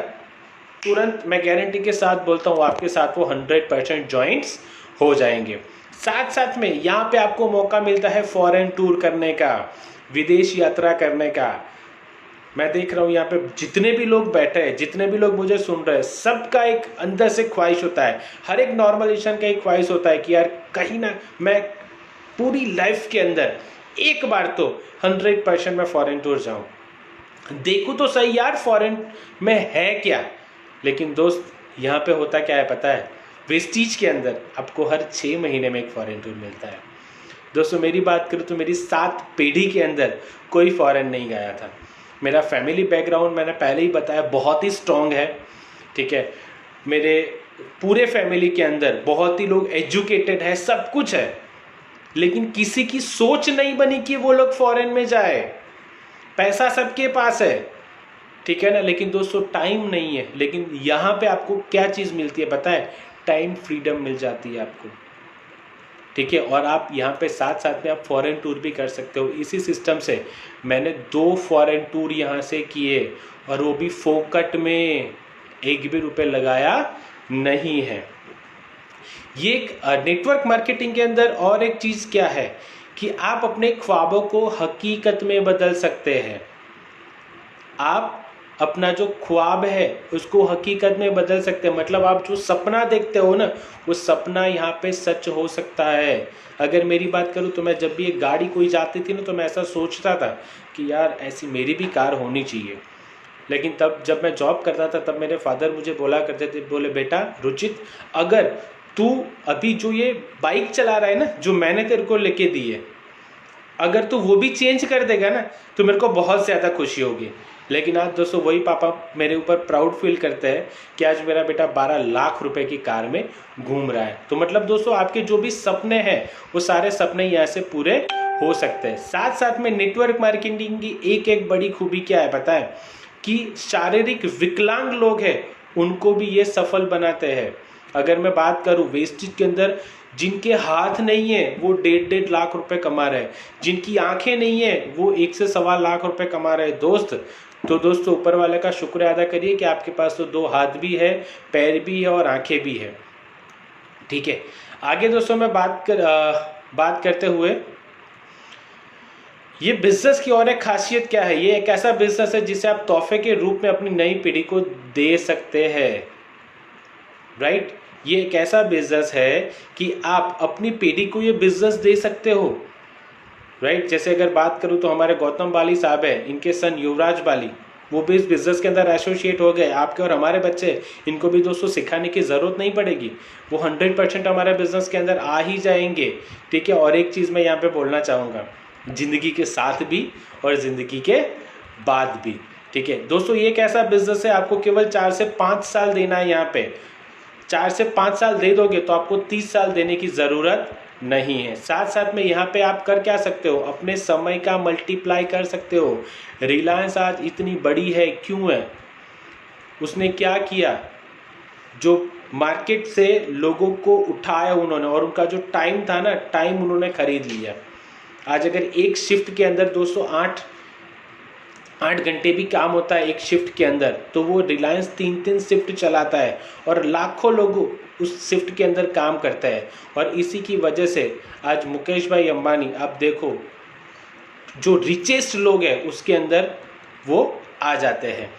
तुरंत मैं गारंटी के साथ बोलता हूँ आपके साथ वो 100% जॉइंट्स हो जाएंगे। साथ साथ में यहाँ पे आपको मौका मिलता है फॉरेन टूर करने का, विदेश यात्रा करने का। मैं देख रहा हूँ यहाँ पे जितने भी लोग बैठे हैं, जितने भी लोग मुझे सुन रहे हैं, सबका एक अंदर से ख्वाहिश होता है, हर एक नॉर्मल इंसान का एक ख्वाहिश होता है कि यार कहीं ना मैं पूरी लाइफ के अंदर एक बार तो 100% मैं फॉरेन टूर जाऊँ, देखूँ तो सही यार फॉरेन में है क्या। लेकिन दोस्त यहाँ पे होता क्या है पता है, वेस्टीज के अंदर आपको हर 6 महीने में एक फॉरेन टूर मिलता है। दोस्तों मेरी बात करूँ तो मेरी 7 पीढ़ी के अंदर कोई फॉरेन नहीं गया था। मेरा फैमिली बैकग्राउंड मैंने पहले ही बताया बहुत ही स्ट्रॉन्ग है। ठीक है, मेरे पूरे फैमिली के अंदर बहुत ही लोग एजुकेटेड है, सब कुछ है, लेकिन किसी की सोच नहीं बनी कि वो लोग फॉरेन में जाए। पैसा सबके पास है, ठीक है ना, लेकिन दोस्तों टाइम नहीं है। लेकिन यहाँ पे आपको क्या चीज़ मिलती है पता है, टाइम फ्रीडम मिल जाती है आपको। ठीक है, और आप यहाँ पे साथ साथ में आप फॉरेन टूर भी कर सकते हो। इसी सिस्टम से मैंने 2 फॉरेन टूर यहाँ से किए, और वो भी फोकट में, 1 भी रुपये लगाया नहीं है। ये नेटवर्क मार्केटिंग के अंदर और एक चीज़ क्या है कि आप अपने ख्वाबों को हकीकत में बदल सकते हैं। आप अपना जो ख्वाब है उसको हकीकत में बदल सकते हैं। मतलब आप जो सपना देखते हो ना, वो सपना यहाँ पे सच हो सकता है। अगर मेरी बात करूँ तो मैं जब भी एक गाड़ी कोई जाती थी ना, तो मैं ऐसा सोचता था कि यार ऐसी मेरी भी कार होनी चाहिए। लेकिन तब जब मैं जॉब करता था, तब मेरे फादर मुझे बोला करते थे, बोले बेटा रुचित, अगर तू अभी जो ये बाइक चला रहा है ना, जो मैंने तेरे को लेके दी है, अगर तू वो भी चेंज कर देगा ना, तो मेरे को बहुत ज़्यादा खुशी होगी। लेकिन आज दोस्तों वही पापा मेरे ऊपर प्राउड फील करते हैं कि आज मेरा बेटा 12 लाख रुपए की कार में घूम रहा है। तो मतलब दोस्तों आपके जो भी सपने हैं, वो सारे सपने यहाँ से पूरे हो सकते हैं। साथ साथ में नेटवर्क मार्केटिंग की एक बड़ी खूबी क्या है पता है, कि शारीरिक विकलांग लोग हैं उनको भी ये सफल बनाते हैं। अगर मैं बात करूं वेस्टेज के अंदर, जिनके हाथ नहीं है वो 1.5 लाख रुपए कमा रहे हैं, जिनकी आंखें नहीं है वो 1 से 1.25 लाख रुपए कमा रहे हैं दोस्त। तो दोस्तों ऊपर वाले का शुक्र अदा करिए कि आपके पास तो 2 हाथ भी है, पैर भी है और आंखें भी है। ठीक है, आगे दोस्तों मैं बात करते हुए, ये बिजनेस की और एक खासियत क्या है, ये एक ऐसा बिजनेस है जिसे आप तोहफे के रूप में अपनी नई पीढ़ी को दे सकते हैं। राइट, ये एक ऐसा बिजनेस है कि आप अपनी पीढ़ी को ये बिजनेस दे सकते हो। राइट, जैसे अगर बात करूं तो हमारे गौतम बाली साहब है, इनके सन युवराज बाली, वो भी इस बिजनेस के अंदर एसोसिएट हो गए। आपके और हमारे बच्चे, इनको भी दोस्तों सिखाने की ज़रूरत नहीं पड़ेगी, वो 100% हमारे बिजनेस के अंदर आ ही जाएंगे। ठीक है, और एक चीज़ मैं यहाँ पे बोलना चाहूँगा, ज़िंदगी के साथ भी और ज़िंदगी के बाद भी। ठीक है दोस्तों, ये एक ऐसा बिजनेस है, आपको केवल 4 से 5 साल देना है। यहाँ पे 4 से 5 साल दे दोगे तो आपको 30 साल देने की ज़रूरत नहीं है। साथ साथ में यहाँ पे आप कर क्या सकते हो, अपने समय का मल्टीप्लाई कर सकते हो। रिलायंस आज इतनी बड़ी है क्यों है, उसने क्या किया, जो मार्केट से लोगों को उठाया उन्होंने, और उनका जो टाइम था ना, टाइम उन्होंने खरीद लिया। आज अगर एक शिफ्ट के अंदर दोस्तों 8 घंटे भी काम होता है एक शिफ्ट के अंदर, तो वो रिलायंस 3 शिफ्ट चलाता है और लाखों लोग उस शिफ्ट के अंदर काम करते हैं। और इसी की वजह से आज मुकेश भाई अंबानी, आप देखो जो रिचेस्ट लोग हैं उसके अंदर वो आ जाते हैं।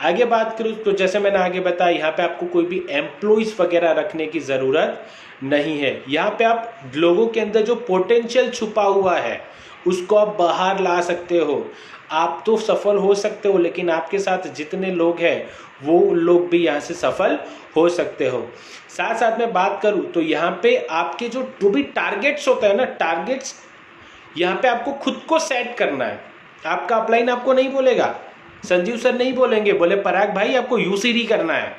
आगे बात करूँ तो जैसे मैंने आगे बताया, यहाँ पे आपको कोई भी एम्प्लॉइज वगैरह रखने की ज़रूरत नहीं है। यहाँ पे आप लोगों के अंदर जो पोटेंशियल छुपा हुआ है उसको आप बाहर ला सकते हो। आप तो सफल हो सकते हो, लेकिन आपके साथ जितने लोग हैं वो लोग भी यहाँ से सफल हो सकते हो। साथ साथ में बात करूँ तो यहाँ पे आपके जो भी टारगेट्स होते हैं ना, टारगेट्स यहाँ पे आपको खुद को सेट करना है। आपका अपलाइन आपको नहीं बोलेगा, संजीव सर नहीं बोलेंगे, बोले पराग भाई आपको यूसीडी करना है,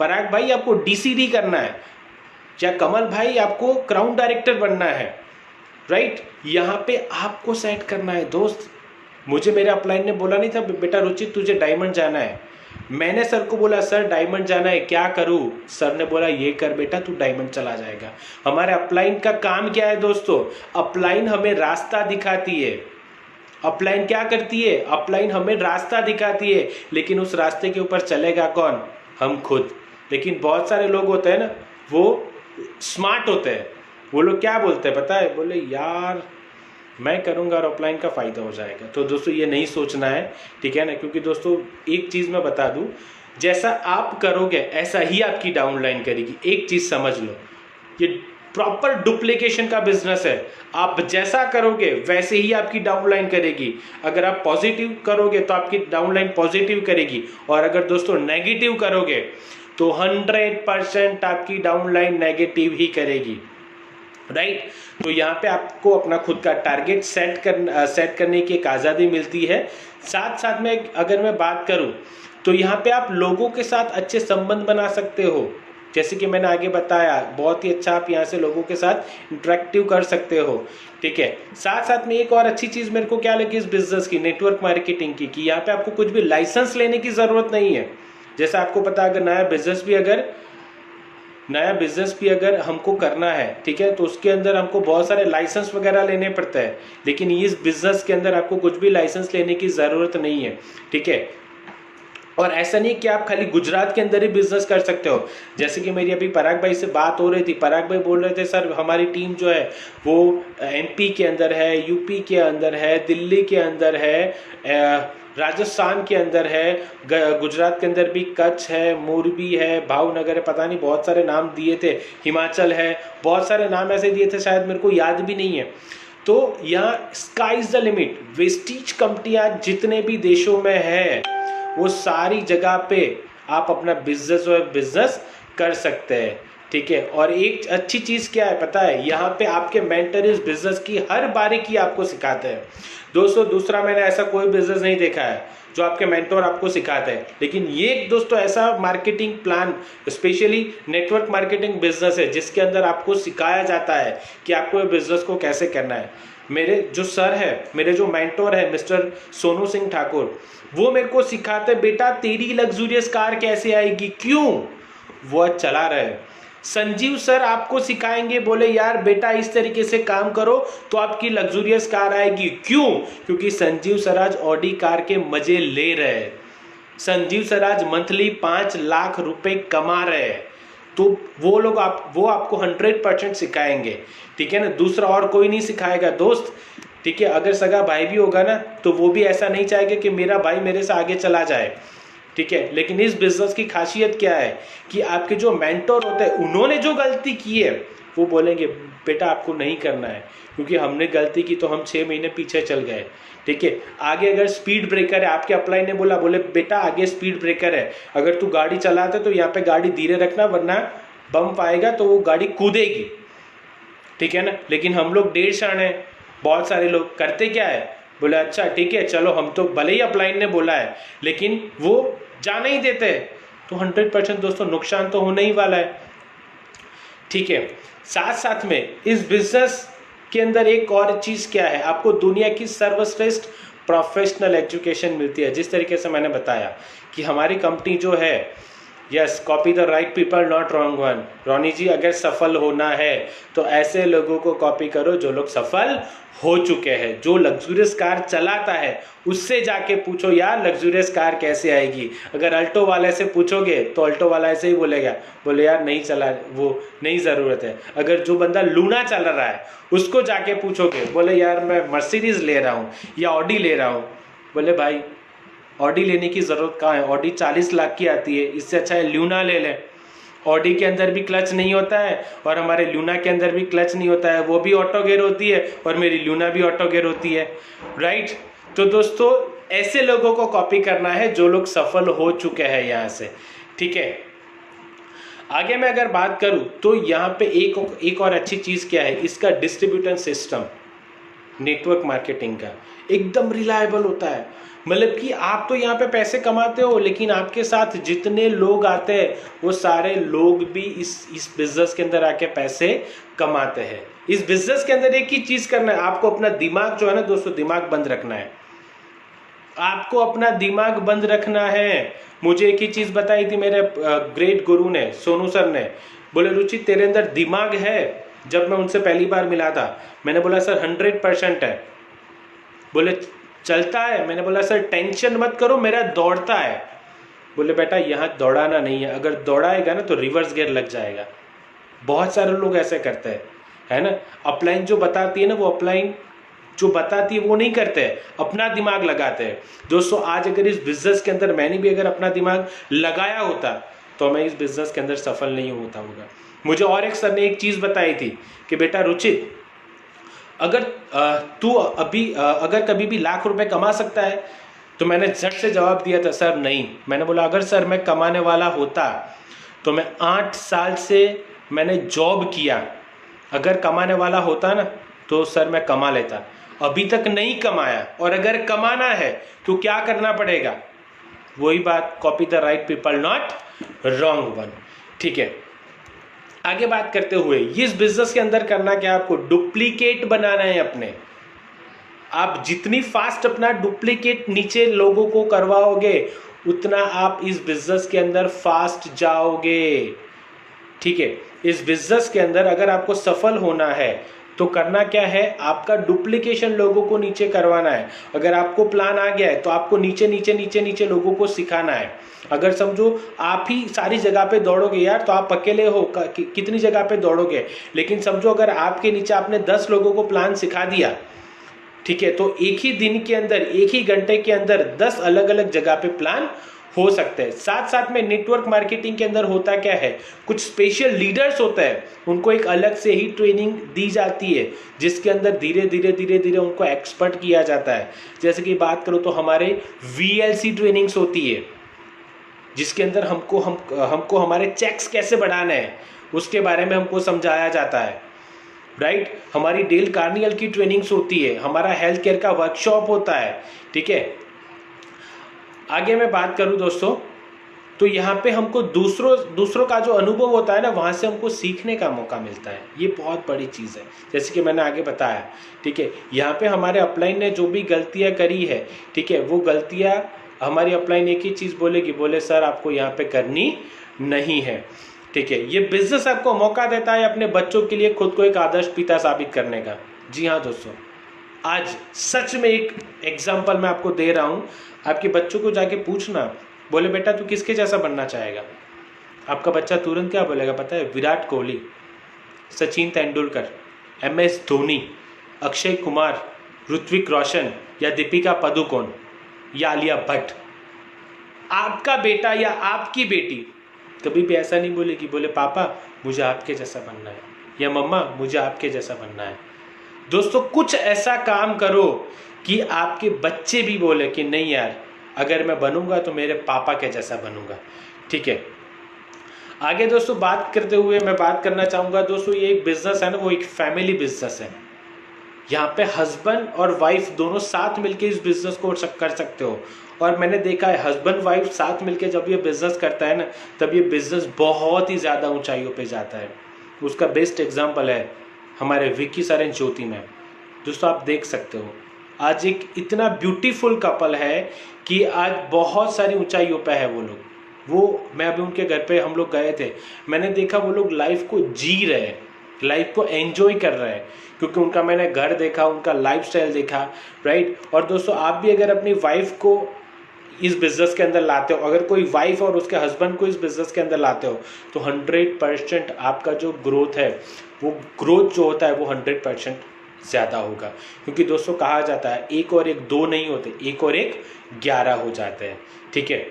पराग भाई आपको डीसीडी करना है, या कमल भाई आपको क्राउन डायरेक्टर बनना है। राइट, यहाँ पे आपको सेट करना है दोस्त। मुझे मेरे अपलाइन ने बोला नहीं था बेटा रुचित तुझे डायमंड जाना है, मैंने सर को बोला सर डायमंड जाना है क्या करूँ, सर ने बोला ये कर बेटा तू डायमंड चला जाएगा। हमारे अपलाइन का काम क्या है दोस्तों, अपलाइन हमें रास्ता दिखाती है। अपलाइन क्या करती है, अपलाइन हमें रास्ता दिखाती है, लेकिन उस रास्ते के ऊपर चलेगा कौन, हम खुद। लेकिन बहुत सारे लोग होते हैं ना, वो स्मार्ट होते हैं, वो लोग क्या बोलते हैं पता है, बोले यार मैं करूँगा और अपलाइन का फ़ायदा हो जाएगा। तो दोस्तों ये नहीं सोचना है, ठीक है ना, क्योंकि दोस्तों एक चीज़ मैं बता दूँ, जैसा आप करोगे ऐसा ही आपकी डाउनलाइन करेगी। एक चीज़ समझ लो, ये प्रॉपर डुप्लीकेशन का बिजनेस है। आप जैसा करोगे वैसे ही आपकी डाउनलाइन करेगी। अगर आप पॉजिटिव करोगे तो आपकी डाउनलाइन पॉजिटिव करेगी, और अगर दोस्तों नेगेटिव करोगे तो 100% आपकी डाउनलाइन नेगेटिव ही करेगी। राइट, तो यहाँ पे आपको अपना खुद का टारगेट सेट करने की एक आज़ादी मिलती है। साथ साथ में अगर मैं बात करूँ तो यहाँ पे आप लोगों के साथ अच्छे संबंध बना सकते हो। जैसे कि मैंने आगे बताया, बहुत ही अच्छा आप यहाँ से लोगों के साथ इंटरेक्टिव कर सकते हो। ठीक है, साथ साथ में एक और अच्छी चीज़ मेरे को क्या लगी इस बिजनेस की, नेटवर्क मार्केटिंग की, कि यहाँ पे आपको कुछ भी लाइसेंस लेने की ज़रूरत नहीं है। जैसा आपको पता, अगर नया बिजनेस भी अगर हमको करना है, ठीक है, तो उसके अंदर हमको बहुत सारे लाइसेंस वगैरह लेने पड़ते हैं, लेकिन इस बिजनेस के अंदर आपको कुछ भी लाइसेंस लेने की ज़रूरत नहीं है। ठीक है, और ऐसा नहीं कि आप खाली गुजरात के अंदर ही बिजनेस कर सकते हो। जैसे कि मेरी अभी पराग भाई से बात हो रही थी, पराग भाई बोल रहे थे सर हमारी टीम जो है वो एमपी के अंदर है, यूपी के अंदर है, दिल्ली के अंदर है, राजस्थान के अंदर है, गुजरात के अंदर भी कच्छ है, मोरबी है, भावनगर है, पता नहीं बहुत सारे नाम दिए थे, हिमाचल है, बहुत सारे नाम ऐसे दिए थे, शायद मेरे को याद भी नहीं है। तो यहाँ sky is the limit. Vestige कंपनियां जितने भी देशों में है वो सारी जगह पे आप अपना बिजनेस कर सकते हैं, ठीक है। और एक अच्छी चीज़ क्या है पता है, यहाँ पे आपके मेंटर इस बिजनेस की हर बारीकी आपको सिखाते हैं दोस्तों। दूसरा मैंने ऐसा कोई बिजनेस नहीं देखा है जो आपके मेंटर आपको सिखाते हैं, लेकिन ये दोस्तों ऐसा marketing plan, specially network marketing business है जिसके अंदर आपको सिखाया जाता है कि आपको ये बिजनेस को कैसे करना है। मेरे जो सर है, मेरे जो मेंटर है मिस्टर सोनू सिंह ठाकुर, वो मेरे को सिखाते बेटा तेरी लग्जूरियस कार कैसे आएगी, क्यों, वो चला रहे। संजीव सर आपको सिखाएंगे, बोले यार बेटा इस तरीके से काम करो तो आपकी लग्जूरियस कार आएगी, क्यों, क्योंकि संजीव सर आज ऑडी कार के मजे ले रहे हैं। संजीव सर आज मंथली 5 लाख रुपए कमा रहे हैं, तो वो लोग वो आपको 100% सिखाएंगे, ठीक है ना। दूसरा और कोई नहीं सिखाएगा दोस्त, ठीक है। अगर सगा भाई भी होगा ना तो वो भी ऐसा नहीं चाहेगा कि मेरा भाई मेरे से आगे चला जाए, ठीक है। लेकिन इस बिजनेस की खासियत क्या है कि आपके जो मेंटर होते हैं उन्होंने जो गलती की है वो बोलेंगे बेटा आपको नहीं करना है, क्योंकि हमने गलती की तो हम 6 महीने पीछे चल गए, ठीक है। आगे अगर स्पीड ब्रेकर है, आपके अपलाइन ने बोले बेटा आगे स्पीड ब्रेकर है, अगर तू गाड़ी चलाते तो यहाँ पे गाड़ी धीरे रखना वरना बम्प आएगा तो वो गाड़ी कूदेगी, ठीक है ना। लेकिन हम लोग 1.5 है, बहुत सारे लोग करते क्या है, बोले अच्छा ठीक है चलो, हम तो भले ही अपलाइन ने बोला है लेकिन वो जाने ही देते हैं, तो 100% दोस्तों नुकसान तो होने ही वाला है, ठीक है। साथ साथ में इस बिजनेस के अंदर एक और चीज़ क्या है, आपको दुनिया की सर्वश्रेष्ठ प्रोफेशनल एजुकेशन मिलती है। जिस तरीके से मैंने बताया कि हमारी कंपनी जो है, yes, copy the right people not wrong one. Ronnie ji अगर सफल होना है तो ऐसे लोगों को कॉपी करो जो लोग सफल हो चुके हैं। जो लग्जूरियस कार चलाता है उससे जाके पूछो यार लग्जूरियस कार कैसे आएगी। अगर अल्टो वाले से पूछोगे तो अल्टो वाला ऐसे ही बोलेगा, बोले यार नहीं चला, वो नहीं ज़रूरत है। अगर जो बंदा लूना चल रहा है उसको जाके पूछोगे, बोले यार मैं मर्सिडीज ले रहा हूँ या ऑडी ले रहा हूँ, बोले भाई ऑडी लेने की ज़रूरत कहाँ है, ऑडी 40 लाख की आती है, इससे अच्छा है ल्यूना ले लें। ऑडी के अंदर भी क्लच नहीं होता है और हमारे ल्यूना के अंदर भी क्लच नहीं होता है, वो भी ऑटो गेयर होती है और मेरी ल्यूना भी ऑटो गेयर होती है, राइट। तो दोस्तों ऐसे लोगों को कॉपी करना है जो लोग सफल हो चुके हैं यहाँ से, ठीक है। आगे मैं अगर बात करूँ तो यहाँ पे एक और अच्छी चीज़ क्या है, इसका डिस्ट्रीब्यूटर सिस्टम नेटवर्क मार्केटिंग का एकदम रिलायबल होता है। मतलब कि आप तो यहाँ पे पैसे कमाते हो लेकिन आपके साथ जितने लोग आते हैं वो सारे लोग भी इस बिजनेस के अंदर आके पैसे कमाते हैं। इस बिजनेस के अंदर एक ही चीज़ करना है, आपको अपना दिमाग जो है ना दोस्तों, दिमाग बंद रखना है। आपको अपना दिमाग बंद रखना है। मुझे एक ही चीज़ बताई थी मेरे ग्रेट गुरु ने, सोनू सर ने, बोले रुचि तेरे अंदर दिमाग है। जब मैं उनसे पहली बार मिला था मैंने बोला सर 100% है। बोले चलता है, मैंने बोला सर टेंशन मत करो मेरा दौड़ता है। बोले बेटा यहाँ दौड़ाना नहीं है, अगर दौड़ाएगा ना तो रिवर्स गियर लग जाएगा। बहुत सारे लोग ऐसे करते हैं, है ना। अपलाइन जो बताती है ना, वो अपलाइन जो बताती है वो नहीं करते हैं, अपना दिमाग लगाते हैं। दोस्तों आज अगर इस बिजनेस के अंदर मैंने भी अगर अपना दिमाग लगाया होता तो मैं इस बिजनेस के अंदर सफल नहीं होता होगा। मुझे और एक सर ने एक चीज़ बताई थी कि बेटा रुचित अगर तू अगर कभी भी लाख रुपए कमा सकता है, तो मैंने झट से जवाब दिया था सर नहीं। मैंने बोला अगर सर मैं कमाने वाला होता तो मैं 8 साल से मैंने जॉब किया, अगर कमाने वाला होता ना तो सर मैं कमा लेता। अभी तक नहीं कमाया, और अगर कमाना है तो क्या करना पड़ेगा, वही बात, copy the right people not wrong one, ठीक है। आगे बात करते हुए इस बिजनेस के अंदर करना क्या, आपको डुप्लीकेट बनाना है अपने। आप जितनी फास्ट अपना डुप्लीकेट नीचे लोगों को करवाओगे उतना आप इस बिजनेस के अंदर फास्ट जाओगे, ठीक है। इस बिजनेस के अंदर अगर आपको सफल होना है तो करना क्या है, आपका डुप्लीकेशन लोगों को नीचे करवाना है। अगर आपको प्लान आ गया है तो आपको नीचे नीचे नीचे नीचे लोगों को सिखाना है। अगर समझो आप ही सारी जगह पे दौड़ोगे यार तो आप अकेले हो, कितनी जगह पे दौड़ोगे। लेकिन समझो अगर आपके नीचे आपने 10 लोगों को प्लान सिखा दिया ठीक है, तो एक ही दिन के अंदर, एक ही घंटे के अंदर 10 अलग अलग जगह पे प्लान हो सकते हैं। साथ साथ में नेटवर्क मार्केटिंग के अंदर होता क्या है, कुछ स्पेशल लीडर्स होते हैं, उनको एक अलग से ही ट्रेनिंग दी जाती है, जिसके अंदर धीरे धीरे धीरे धीरे उनको एक्सपर्ट किया जाता है। जैसे कि बात करो तो हमारे VLC ट्रेनिंग्स होती है, जिसके अंदर हमको हमारे चेक्स कैसे बढ़ाने हैं उसके बारे में हमको समझाया जाता है, राइट। हमारी डेल कार्नियल की ट्रेनिंग्स होती है, हमारा हेल्थ केयर का वर्कशॉप होता है, ठीक है। आगे मैं बात करूं दोस्तों, तो यहाँ पे हमको दूसरों का जो अनुभव होता है ना, वहाँ से हमको सीखने का मौका मिलता है। ये बहुत बड़ी चीज़ है, जैसे कि मैंने आगे बताया, ठीक है। यहाँ पे हमारे अपलाइन ने जो भी गलतियाँ करी है, ठीक है, वो गलतियाँ हमारी अपलाइन एक ही चीज़ बोलेगी, बोले सर आपको यहाँ पे करनी नहीं है, ठीक है। ये बिजनेस आपको मौका देता है अपने बच्चों के लिए खुद को एक आदर्श पिता साबित करने का। जी हाँ दोस्तों, आज सच में एक एग्जाम्पल मैं आपको दे रहा हूँ। आपके बच्चों को जाके पूछना, बोले बेटा तू किसके जैसा बनना चाहेगा, आपका बच्चा तुरंत क्या बोलेगा पता है, विराट कोहली, सचिन तेंदुलकर, MS धोनी, अक्षय कुमार, ऋत्विक रोशन या दीपिका पादुकोण या आलिया भट्ट। आपका बेटा या आपकी बेटी कभी भी ऐसा नहीं बोलेगी, बोले पापा मुझे आपके जैसा बनना है, या मम्मा मुझे आपके जैसा बनना है। दोस्तों कुछ ऐसा काम करो कि आपके बच्चे भी बोले कि नहीं यार, अगर मैं बनूंगा तो मेरे पापा के जैसा बनूंगा, ठीक है। आगे दोस्तों बात करते हुए मैं बात करना चाहूँगा दोस्तों, ये एक बिजनेस है ना, वो एक फैमिली बिजनेस है। यहाँ पे हस्बैंड और वाइफ दोनों साथ मिलके इस बिजनेस को कर सकते हो। और मैंने देखा है हस्बैंड वाइफ साथ मिलके जब ये बिजनेस करता है ना, तब ये बिजनेस बहुत ही ज़्यादा ऊंचाइयों पे जाता है। उसका बेस्ट एग्जांपल है हमारे Vicky sir and Jyoti ma'am. दोस्तों आप देख सकते हो आज एक इतना ब्यूटीफुल कपल है कि आज बहुत सारी ऊंचाइयों पे है वो लोग। वो मैं अभी उनके घर पे हम लोग गए थे, मैंने देखा वो लोग लाइफ को जी रहे हैं, लाइफ को एंजॉय कर रहे हैं, क्योंकि उनका मैंने घर देखा, उनका लाइफस्टाइल देखा, राइट। और दोस्तों आप भी अगर अपनी वाइफ को इस बिजनेस के अंदर लाते हो, अगर कोई वाइफ और उसके हस्बैंड को इस बिजनेस के अंदर लाते हो, तो 100% आपका जो ग्रोथ है, वो ग्रोथ जो होता है वो 100% ज़्यादा होगा। क्योंकि दोस्तों कहा जाता है 1 और 1 2 नहीं होते, 1 और 1 11 हो जाते हैं, ठीक है।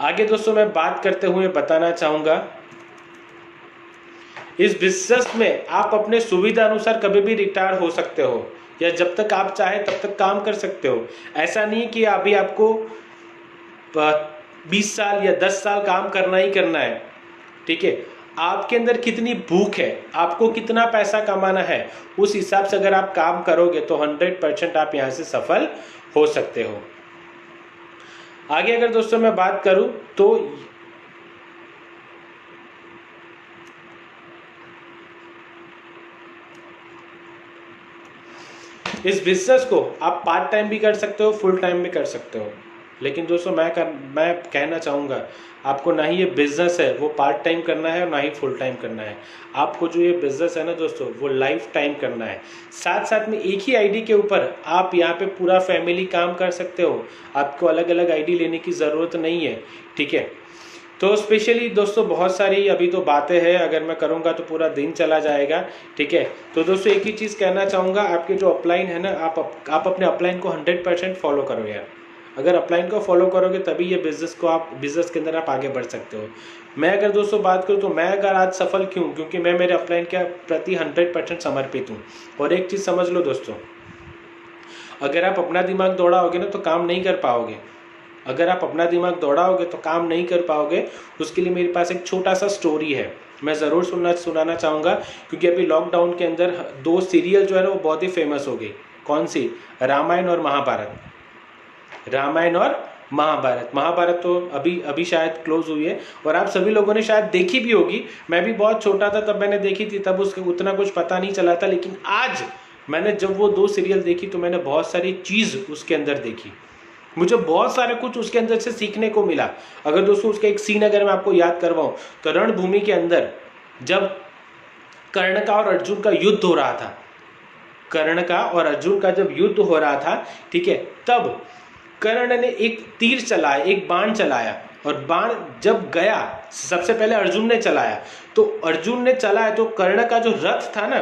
आगे दोस्तों मैं बात करते हुए बताना चाहूँगा, इस बिजनेस में आप अपने सुविधा अनुसार कभी भी रिटायर हो सकते हो, या जब तक आप चाहे तब तक काम कर सकते हो। ऐसा नहीं कि अभी आपको 20 साल या 10 साल काम करना ही करना है, ठीक है। आपके अंदर कितनी भूख है, आपको कितना पैसा कमाना है, उस हिसाब से अगर आप काम करोगे तो 100% आप यहाँ से सफल हो सकते हो। आगे अगर दोस्तों मैं बात करूं तो इस बिजनेस को आप पार्ट टाइम भी कर सकते हो, फुल टाइम भी कर सकते हो। लेकिन दोस्तों मैं कहना चाहूँगा आपको ना ही ये बिजनेस है वो पार्ट टाइम करना है और ना ही फुल टाइम करना है। आपको जो ये बिजनेस है ना दोस्तों, वो लाइफ टाइम करना है। साथ साथ में एक ही आईडी के ऊपर आप यहाँ पे पूरा फैमिली काम कर सकते हो, आपको अलग अलग आईडी लेने की ज़रूरत नहीं है, ठीक है। तो स्पेशली दोस्तों बहुत सारी अभी तो बातें हैं, अगर मैं करूँगा तो पूरा दिन चला जाएगा, ठीक है। तो दोस्तों एक ही चीज़ कहना चाहूँगा, आपके जो अपलाइन है ना, आप अपने अपलाइन को 100% फॉलो करो यार। अगर अपलाइन को फॉलो करोगे तभी ये बिजनेस के अंदर आप आगे बढ़ सकते हो। मैं अगर दोस्तों बात करूँ तो मैं अगर आज सफल क्यों, क्योंकि मैं मेरे अपलाइन के प्रति 100% समर्पित हूँ। और एक चीज़ समझ लो दोस्तों, अगर आप अपना दिमाग दौड़ाओगे ना तो काम नहीं कर पाओगे। अगर आप अपना दिमाग दौड़ाओगे तो काम नहीं कर पाओगे। उसके लिए मेरे पास एक छोटा सा स्टोरी है, मैं ज़रूर सुनाना चाहूँगा, क्योंकि अभी लॉकडाउन के अंदर 2 सीरियल जो है ना वो बहुत ही फेमस हो गई। कौन सी? रामायण और महाभारत। रामायण और महाभारत तो अभी शायद क्लोज हुई है और आप सभी लोगों ने शायद देखी भी होगी। मैं भी बहुत छोटा था तब मैंने देखी थी, तब उसके उतना कुछ पता नहीं चला था। लेकिन आज मैंने जब वो 2 सीरियल देखी तो मैंने बहुत सारी चीज़ उसके अंदर देखी, मुझे बहुत सारे कुछ उसके अंदर से सीखने को मिला। अगर दोस्तों उसका एक सीन अगर मैं आपको याद करवाऊँ तो रणभूमि के अंदर जब कर्ण का और अर्जुन का युद्ध हो रहा था, कर्ण का और अर्जुन का जब युद्ध हो रहा था, ठीक है, तब कर्ण ने एक तीर चलाया, एक बाण चलाया, और बाण जब गया, सबसे पहले अर्जुन ने चलाया, तो अर्जुन ने चलाया तो कर्ण का जो रथ था ना,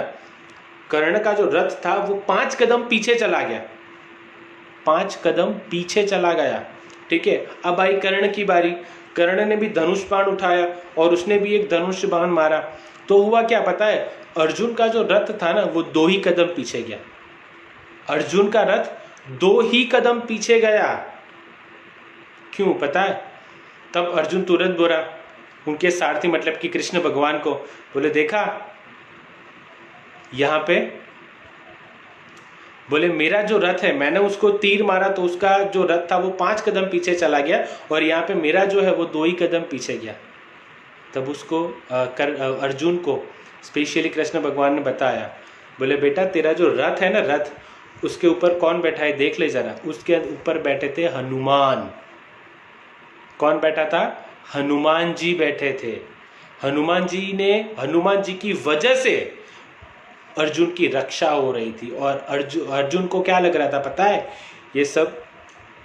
कर्ण का जो रथ था वो 5 कदम पीछे चला गया, 5 कदम पीछे चला गया। ठीक है, अब आई कर्ण की बारी। कर्ण ने भी धनुष बाण उठाया और उसने भी एक धनुष बाण मारा। तो हुआ क्या पता है, अर्जुन का जो रथ था ना वो 2 ही कदम पीछे गया। अर्जुन का रथ 2 ही कदम पीछे गया। क्यों पता है? तब अर्जुन तुरंत बोला उनके सारथी मतलब कि कृष्ण भगवान को, बोले देखा यहां पे, बोले मेरा जो रथ है मैंने उसको तीर मारा तो उसका जो रथ था वो 5 कदम पीछे चला गया और यहाँ पे मेरा जो है वो 2 ही कदम पीछे गया। तब उसको अर्जुन को स्पेशली कृष्ण भगवान ने बताया, बोले बेटा तेरा जो रथ है ना रथ, उसके ऊपर कौन बैठा है देख ले जरा। उसके ऊपर बैठे थे हनुमान। कौन बैठा था? हनुमान जी बैठे थे। हनुमान जी की वजह से अर्जुन की रक्षा हो रही थी और अर्जुन को क्या लग रहा था पता है, ये सब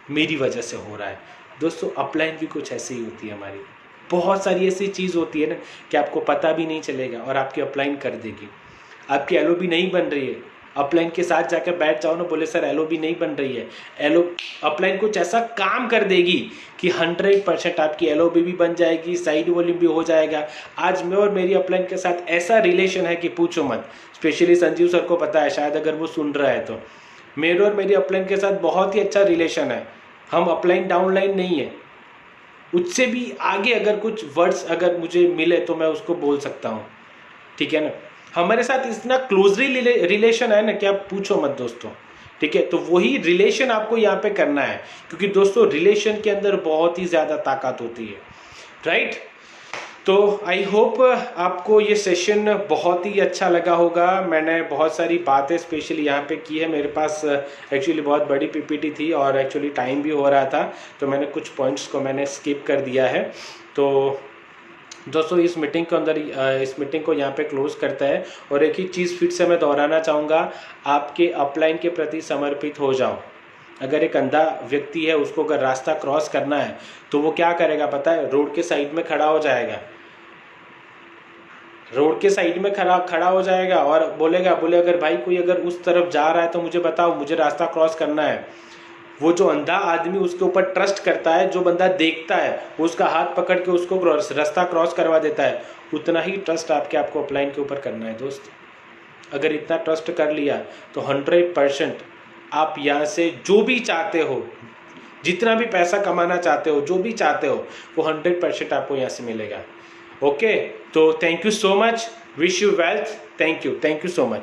मेरी वजह से हो रहा है। दोस्तों अपलाइन भी कुछ ऐसे ही होती है हमारी, बहुत सारी ऐसी चीज़ होती है ना कि आपको पता भी नहीं चलेगा और आपकी अपलाइन कर देगी। आपकी एलओबी नहीं बन रही है, अपलाइन के साथ जाकर बैठ जाओ ना, बोले सर एलओबी नहीं बन रही है, अपलाइन कुछ ऐसा काम कर देगी कि 100% आपकी एलओबी भी बन जाएगी, साइड वॉल्यूम भी हो जाएगा। आज मैं और मेरी अपलाइन के साथ ऐसा रिलेशन है कि पूछो मत। स्पेशली संजीव सर को पता है, शायद अगर वो सुन रहा है तो मेरे और मेरी अपलाइन के साथ बहुत ही अच्छा रिलेशन है। हम अपलाइन डाउनलाइन नहीं है, उससे भी आगे अगर कुछ वर्ड्स अगर मुझे मिले तो मैं उसको बोल सकता हूँ। ठीक है ना, हमारे साथ इतना क्लोजली रिलेशन है ना कि आप पूछो मत दोस्तों। ठीक है, तो वही रिलेशन आपको यहाँ पे करना है, क्योंकि दोस्तों रिलेशन के अंदर बहुत ही ज़्यादा ताकत होती है, राइट। तो आई होप आपको ये सेशन बहुत ही अच्छा लगा होगा। मैंने बहुत सारी बातें स्पेशली यहाँ पे की है। मेरे पास एक्चुअली बहुत बड़ी पीपीटी थी और एक्चुअली टाइम भी हो रहा था, तो मैंने कुछ पॉइंट्स को मैंने स्किप कर दिया है। तो दोस्तों इस मीटिंग को यहाँ पे क्लोज करता है और एक ही चीज़ फिर से मैं दोहराना चाहूँगा, आपके अपलाइन के प्रति समर्पित हो जाओ। अगर एक अंधा व्यक्ति है, उसको अगर रास्ता क्रॉस करना है तो वो क्या करेगा पता है, रोड के साइड में खड़ा हो जाएगा, रोड के साइड में खड़ा हो जाएगा और बोले अगर भाई कोई अगर उस तरफ जा रहा है तो मुझे बताओ, मुझे रास्ता क्रॉस करना है। वो जो अंधा आदमी उसके ऊपर ट्रस्ट करता है, जो बंदा देखता है वो उसका हाथ पकड़ के उसको रास्ता क्रॉस करवा देता है। उतना ही ट्रस्ट आपको अपलाइन के ऊपर करना है दोस्त। अगर इतना ट्रस्ट कर लिया तो 100% आप यहाँ से जो भी चाहते हो, जितना भी पैसा कमाना चाहते हो, जो भी चाहते हो, वो 100% आपको यहाँ से मिलेगा। ओके, तो thank you so much, wish you wealth, thank you so much.